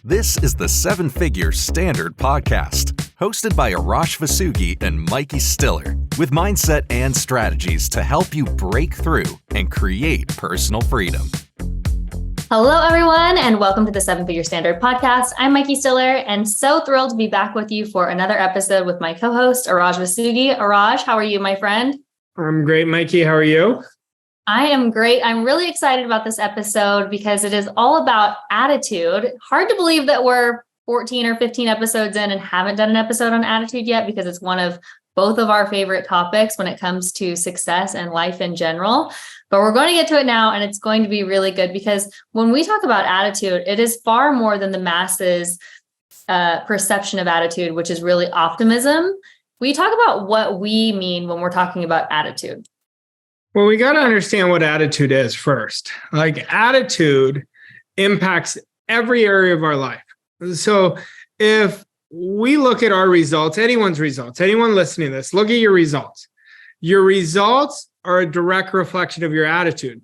This is the Seven Figure Standard Podcast, hosted by Arash Vasugi and Mikey Stiller, with mindset and strategies to help you break through and create personal freedom. Hello, everyone, and welcome to the Seven Figure Standard Podcast. I'm Mikey Stiller, and so thrilled to be back with you for another episode with my co-host, Arash Vasugi. Arash, how are you, my friend? I'm great, Mikey. How are you? I am great. I'm really excited about this episode because it is all about attitude. Hard to believe that we're 14 or 15 episodes in and haven't done an episode on attitude yet, because it's one of both of our favorite topics when it comes to success and life in general. But we're going to get to it now, and it's going to be really good because when we talk about attitude, it is far more than the masses' perception of attitude, which is really optimism. We talk about what we mean when we're talking about attitude. Well, we got to understand what attitude is first. Like, attitude impacts every area of our life. So if we look at our results, anyone listening to this, look at your results. Your results are a direct reflection of your attitude.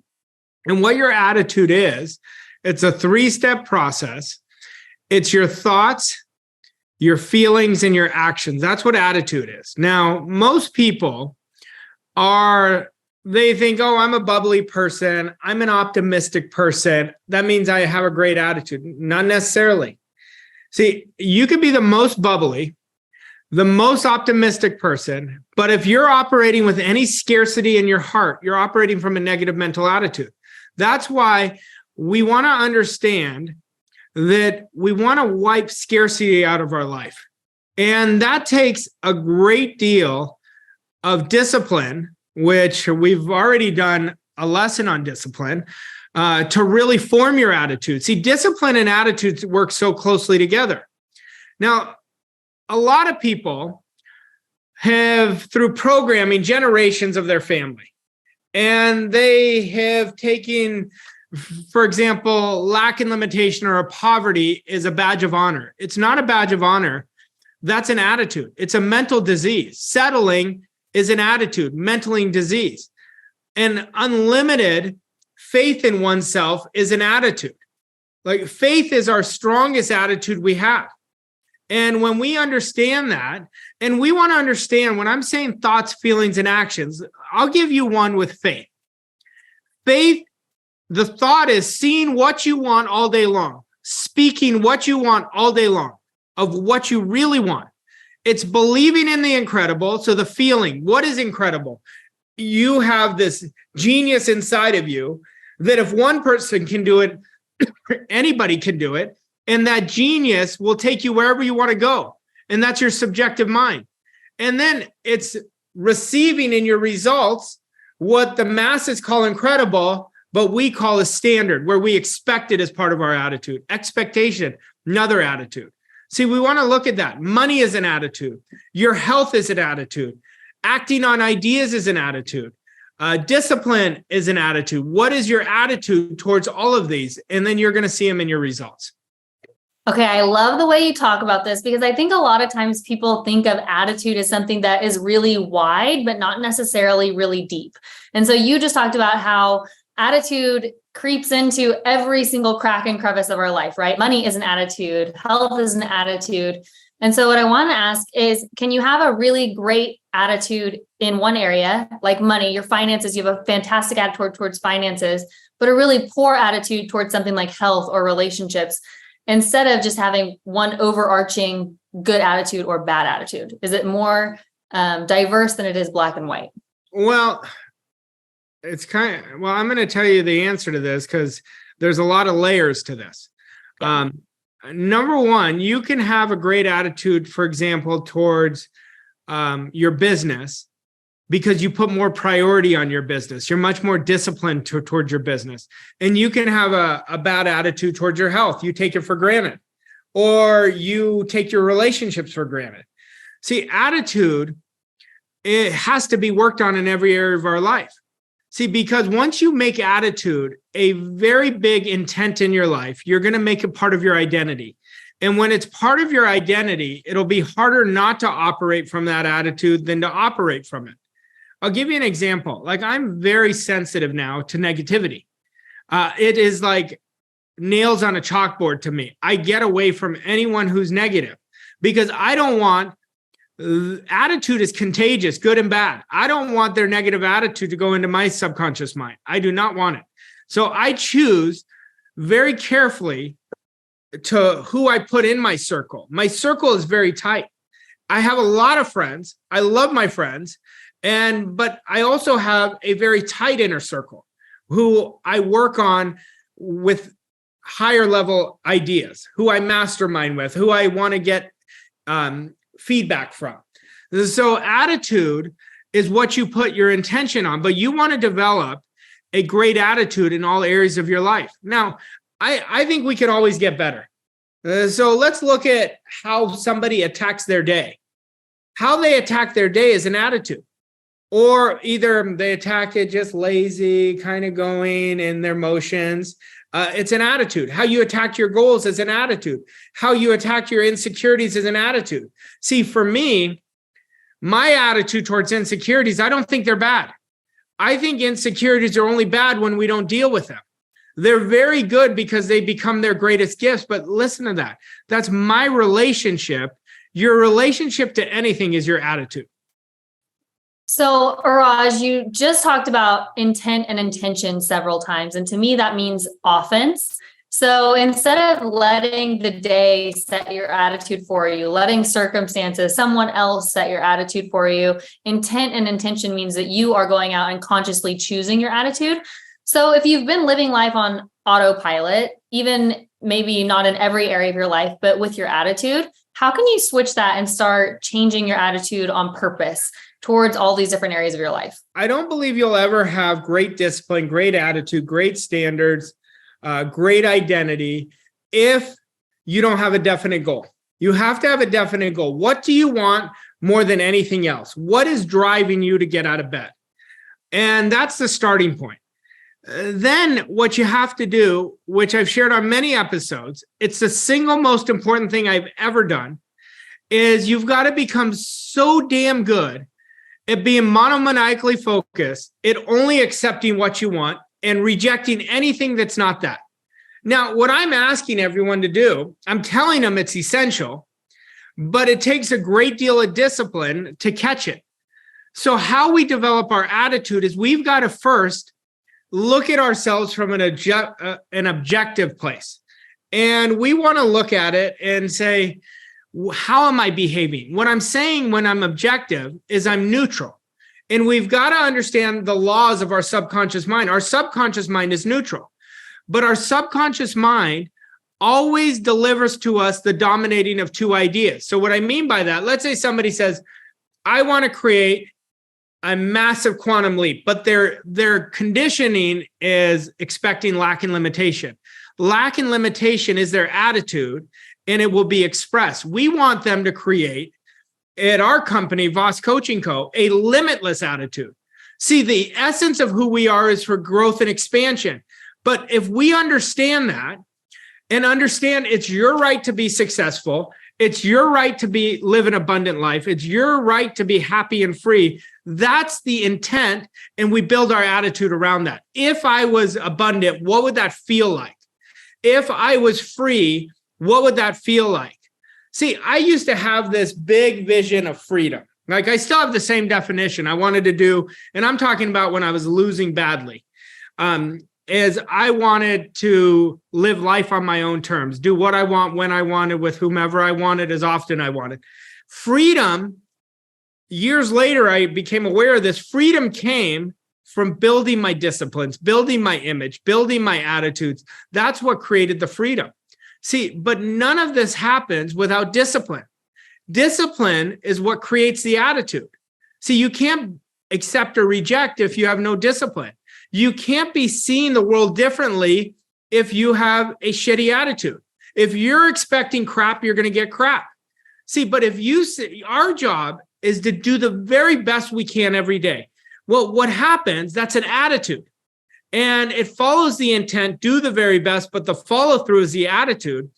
And what your attitude is, it's a 3-step process. It's your thoughts, your feelings, and your actions. That's what attitude is. Now, most people they think, oh, I'm a bubbly person. I'm an optimistic person. That means I have a great attitude. Not necessarily. See, you could be the most bubbly, the most optimistic person, but if you're operating with any scarcity in your heart, you're operating from a negative mental attitude. That's why we want to understand that we want to wipe scarcity out of our life. And that takes a great deal of discipline, which we've already done a lesson on discipline, to really form your attitude. See, discipline and attitudes work so closely together. Now, a lot of people have, through programming, generations of their family, and they have taken, for example, lack and limitation or poverty is a badge of honor. It's not a badge of honor. That's an attitude. It's a mental disease. Settling is an attitude, mental disease. And unlimited faith in oneself is an attitude. Like, faith is our strongest attitude we have. And when we understand that, and we want to understand, when I'm saying thoughts, feelings, and actions, I'll give you one with faith. Faith, the thought is seeing what you want all day long, speaking what you want all day long, of what you really want. It's believing in the incredible. So the feeling, what is incredible? You have this genius inside of you that if one person can do it, anybody can do it. And that genius will take you wherever you want to go. And that's your subjective mind. And then it's receiving in your results what the masses call incredible, but we call a standard, where we expect it as part of our attitude. Expectation, another attitude. See, we want to look at that. Money is an attitude. Your health is an attitude. Acting on ideas is an attitude. Discipline is an attitude. What is your attitude towards all of these? And then you're going to see them in your results. Okay, I love the way you talk about this, because I think a lot of times people think of attitude as something that is really wide, but not necessarily really deep. And so you just talked about how attitude creeps into every single crack and crevice of our life, right? Money is an attitude. Health is an attitude. And so what I want to ask is, can you have a really great attitude in one area, like money, your finances? You have a fantastic attitude towards finances, but a really poor attitude towards something like health or relationships, instead of just having one overarching good attitude or bad attitude? Is it more diverse than it is black and white? Well, I'm going to tell you the answer to this, because there's a lot of layers to this. Number one, you can have a great attitude, for example, towards your business, because you put more priority on your business. You're much more disciplined towards your business. And you can have a bad attitude towards your health. You take it for granted, or you take your relationships for granted. See, attitude, it has to be worked on in every area of our life. See, because once you make attitude a very big intent in your life, you're going to make it part of your identity. And when it's part of your identity, it'll be harder not to operate from that attitude than to operate from it. I'll give you an example. Like, I'm very sensitive now to negativity. It is like nails on a chalkboard to me. I get away from anyone who's negative because I don't want attitude is contagious, good and bad. I don't want their negative attitude to go into my subconscious mind. I do not want it. So I choose very carefully to who I put in my circle. My circle is very tight. I have a lot of friends. I love my friends. But I also have a very tight inner circle who I work on with higher level ideas, who I mastermind with, who I want to get feedback from. So attitude is what you put your intention on, but you want to develop a great attitude in all areas of your life. Now, I think we can always get better. So let's look at how somebody attacks their day. How they attack their day is an attitude. Or either they attack it just lazy, kind of going in their motions. It's an attitude. How you attack your goals is an attitude. How you attack your insecurities is an attitude. See, for me, my attitude towards insecurities, I don't think they're bad. I think insecurities are only bad when we don't deal with them. They're very good because they become their greatest gifts. But listen to that. That's my relationship. Your relationship to anything is your attitude. So, Raj, you just talked about intent and intention several times. And to me, that means offense. So instead of letting the day set your attitude for you, letting circumstances, someone else set your attitude for you, intent and intention means that you are going out and consciously choosing your attitude. So if you've been living life on autopilot, even maybe not in every area of your life, but with your attitude, how can you switch that and start changing your attitude on purpose towards all these different areas of your life? I don't believe you'll ever have great discipline, great attitude, great standards, great identity if you don't have a definite goal. You have to have a definite goal. What do you want more than anything else? What is driving you to get out of bed? And that's the starting point. Then what you have to do, which I've shared on many episodes, it's the single most important thing I've ever done, is you've got to become so damn good at being monomaniacally focused, at only accepting what you want and rejecting anything that's not that. Now, what I'm asking everyone to do, I'm telling them it's essential, but it takes a great deal of discipline to catch it. So how we develop our attitude is we've got to first look at ourselves from an objective place. And we want to look at it and say, how am I behaving? What I'm saying when I'm objective is I'm neutral. And we've got to understand the laws of our subconscious mind. Our subconscious mind is neutral, but our subconscious mind always delivers to us the dominating of two ideas. So what I mean by that, let's say somebody says, I want to create a massive quantum leap, but their conditioning is expecting lack and limitation. Lack and limitation is their attitude, and it will be expressed. We want them to create, at our company, Voss Coaching Co., a limitless attitude. See, the essence of who we are is for growth and expansion. But if we understand that and understand it's your right to be successful, it's your right to live an abundant life, it's your right to be happy and free, that's the intent, and we build our attitude around that. If I was abundant, what would that feel like? If I was free, what would that feel like? See, I used to have this big vision of freedom. Like I still have the same definition I wanted to do, and I'm talking about when I was losing badly, is I wanted to live life on my own terms, do what I want, when I wanted, with whomever I wanted, as often I wanted. Freedom, years later, I became aware of this. Freedom came from building my disciplines, building my image, building my attitudes. That's what created the freedom. See, but none of this happens without discipline. Discipline is what creates the attitude. See, you can't accept or reject if you have no discipline. You can't be seeing the world differently if you have a shitty attitude. If you're expecting crap, you're going to get crap. See, but if you see, our job is to do the very best we can every day. Well, what happens, that's an attitude. And it follows the intent, do the very best, but the follow through is the attitude.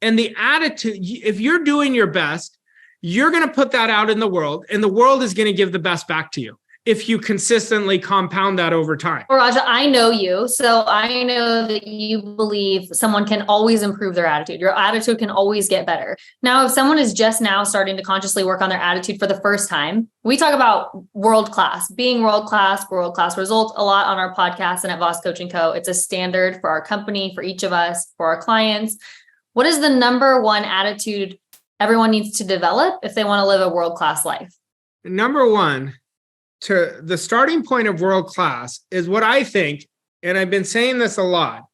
And the attitude, if you're doing your best, you're going to put that out in the world, and the world is going to give the best back to you. if you consistently compound that over time. Well, Raja, I know you. So I know that you believe someone can always improve their attitude. Your attitude can always get better. Now, if someone is just now starting to consciously work on their attitude for the first time, we talk about world-class, being world-class results a lot on our podcast and at Voss Coaching Co. It's a standard for our company, for each of us, for our clients. What is the number one attitude everyone needs to develop if they want to live a world-class life? Number one, to the starting point of world class is what I think, and I've been saying this a lot,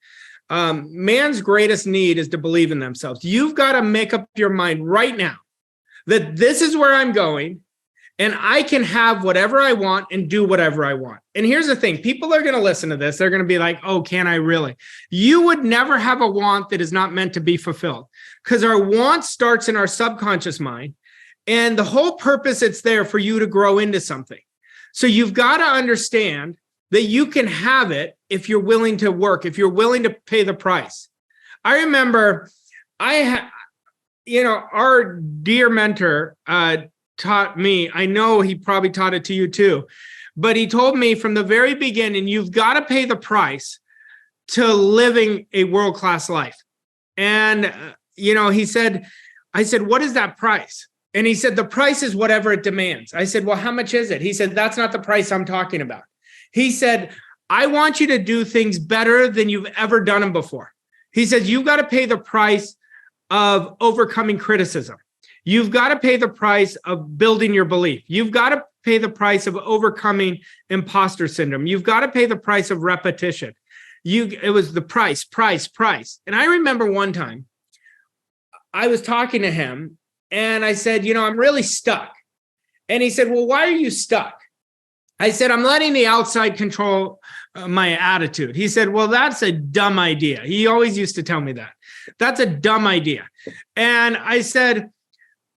man's greatest need is to believe in themselves. You've got to make up your mind right now that this is where I'm going and I can have whatever I want and do whatever I want. And here's the thing, people are going to listen to this. They're going to be like, oh, can I really? You would never have a want that is not meant to be fulfilled, because our want starts in our subconscious mind. And the whole purpose, it's there for you to grow into something. So you've got to understand that you can have it if you're willing to work, if you're willing to pay the price. I remember our dear mentor taught me, I know he probably taught it to you too, but he told me from the very beginning, you've got to pay the price to living a world-class life. And, he said, I said, what is that price? And he said, the price is whatever it demands. I said, well, how much is it? He said, that's not the price I'm talking about. He said, I want you to do things better than you've ever done them before. He said, you've got to pay the price of overcoming criticism. You've got to pay the price of building your belief. You've got to pay the price of overcoming imposter syndrome. You've got to pay the price of repetition. It was the price. And I remember one time I was talking to him, and I said, I'm really stuck. And he said, well, why are you stuck? I said, I'm letting the outside control my attitude. He said, well, that's a dumb idea. He always used to tell me that. That's a dumb idea. And he said,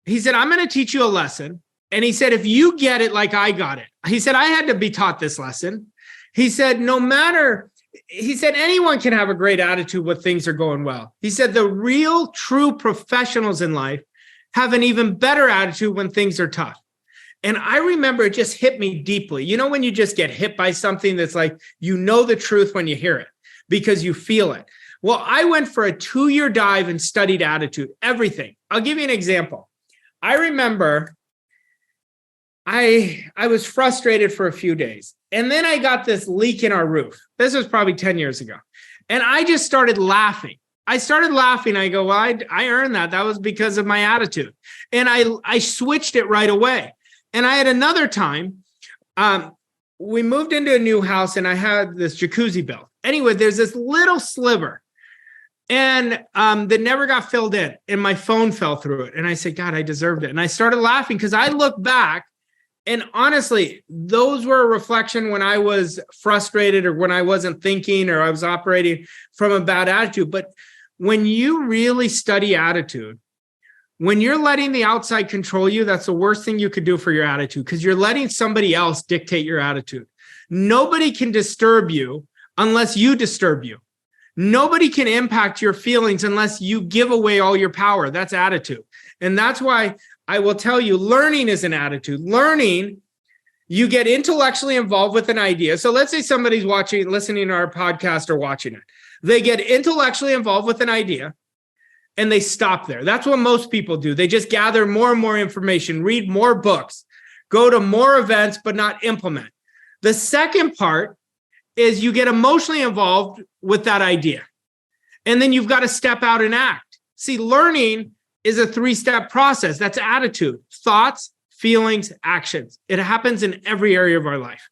I'm going to teach you a lesson. And he said, if you get it like I got it, he said, I had to be taught this lesson. He said, anyone can have a great attitude when things are going well. He said, the real true professionals in life have an even better attitude when things are tough. And I remember it just hit me deeply. When you just get hit by something that's like, the truth when you hear it because you feel it. Well, I went for a 2-year dive and studied attitude, everything. I'll give you an example. I remember I was frustrated for a few days. And then I got this leak in our roof. This was probably 10 years ago. And I just started laughing. I go, well, I earned that. That was because of my attitude. And I switched it right away. And I had another time, we moved into a new house and I had this jacuzzi built. Anyway, there's this little sliver and that never got filled in. And my phone fell through it. And I said, God, I deserved it. And I started laughing because I looked back. And honestly, those were a reflection when I was frustrated or when I wasn't thinking or I was operating from a bad attitude. But when you really study attitude, when you're letting the outside control you, that's the worst thing you could do for your attitude because you're letting somebody else dictate your attitude. Nobody can disturb you unless you disturb you. Nobody can impact your feelings unless you give away all your power. That's attitude. And that's why I will tell you, learning is an attitude. Learning, you get intellectually involved with an idea. So let's say somebody's listening to our podcast or watching it. They get intellectually involved with an idea and they stop there. That's what most people do. They just gather more and more information, read more books, go to more events, but not implement. The second part is you get emotionally involved with that idea. And then you've got to step out and act. See, learning is a 3-step process. That's attitude, thoughts, feelings, actions. It happens in every area of our life.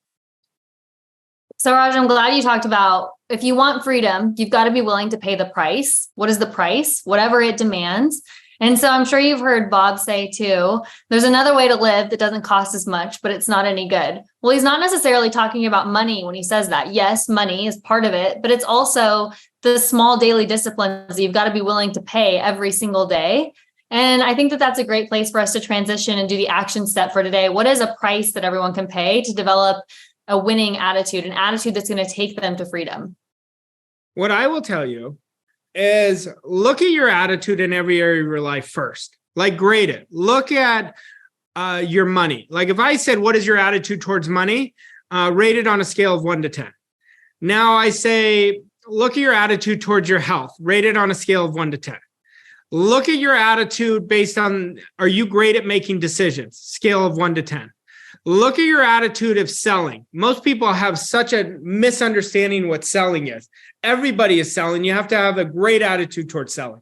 So Raj, I'm glad you talked about if you want freedom, you've got to be willing to pay the price. What is the price? Whatever it demands. And so I'm sure you've heard Bob say too, there's another way to live that doesn't cost as much, but it's not any good. Well, he's not necessarily talking about money when he says that. Yes, money is part of it, but it's also the small daily disciplines that you've got to be willing to pay every single day. And I think that that's a great place for us to transition and do the action step for today. What is a price that everyone can pay to develop a winning attitude, an attitude that's going to take them to freedom? What I will tell you is look at your attitude in every area of your life first. Like grade it. Look at your money. Like if I said, what is your attitude towards money? Rate it on a scale of 1 to 10. Now I say, look at your attitude towards your health. Rate it on a scale of 1 to 10. Look at your attitude based on, are you great at making decisions? Scale of 1 to 10. Look at your attitude of selling. Most people have such a misunderstanding what selling is. Everybody is selling. You have to have a great attitude towards selling.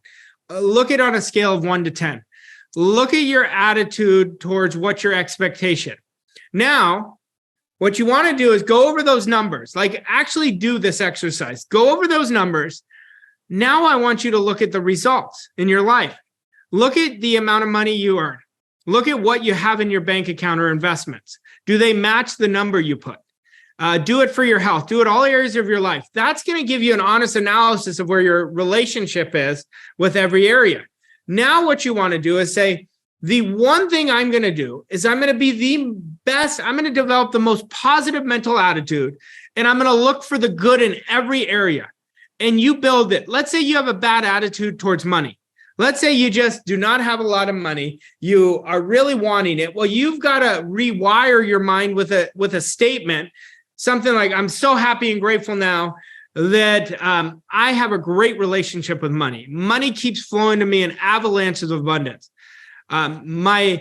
Look at it on a scale of 1 to 10. Look at your attitude towards what's your expectation. Now, what you want to do is go over those numbers, like actually do this exercise. Go over those numbers. Now I want you to look at the results in your life. Look at the amount of money you earn. Look at what you have in your bank account or investments. Do they match the number you put? Do it for your health. Do it all areas of your life. That's going to give you an honest analysis of where your relationship is with every area. Now what you want to do is say, the one thing I'm going to do is I'm going to be the best. I'm going to develop the most positive mental attitude, and I'm going to look for the good in every area. And you build it. Let's say you have a bad attitude towards money. Let's say you just do not have a lot of money. You are really wanting it. Well, you've got to rewire your mind with a statement, something like, I'm so happy and grateful now that I have a great relationship with money. Money keeps flowing to me in avalanches of abundance. My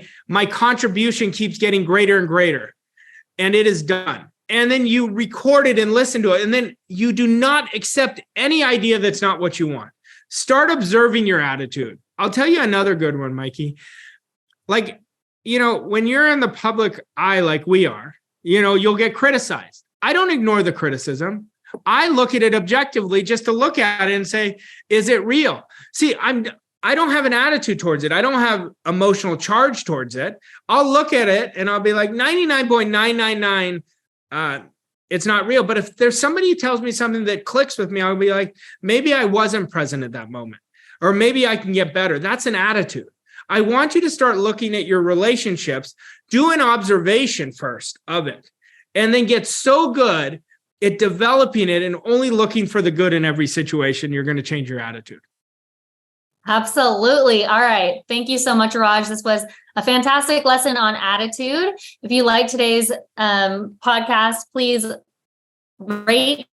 contribution keeps getting greater and greater, and it is done. And then you record it and listen to it. And then you do not accept any idea that's not what you want. Start observing your attitude. I'll tell you another good one, Mikey. Like, when you're in the public eye like we are, you'll get criticized. I don't ignore the criticism. I look at it objectively just to look at it and say, is it real? See, I don't have an attitude towards it. I don't have emotional charge towards it. I'll look at it and I'll be like 99.999. It's not real. But if there's somebody who tells me something that clicks with me, I'll be like, maybe I wasn't present at that moment, or maybe I can get better. That's an attitude. I want you to start looking at your relationships, do an observation first of it, and then get so good at developing it and only looking for the good in every situation, you're going to change your attitude. Absolutely. All right. Thank you so much, Raj. This was a fantastic lesson on attitude. If you like today's podcast, please rate,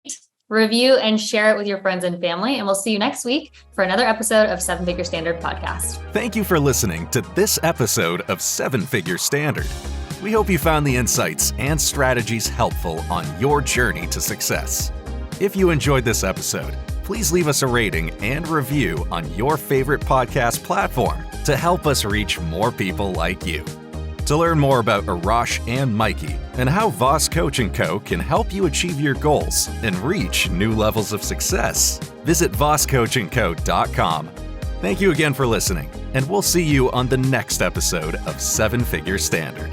review, and share it with your friends and family. And we'll see you next week for another episode of 7 Figure Standard Podcast. Thank you for listening to this episode of 7 Figure Standard. We hope you found the insights and strategies helpful on your journey to success. If you enjoyed this episode, please leave us a rating and review on your favorite podcast platform to help us reach more people like you. To learn more about Arash and Mikey and how Voss Coaching Co. can help you achieve your goals and reach new levels of success, visit vosscoachingco.com. Thank you again for listening, and we'll see you on the next episode of 7 Figure Standard.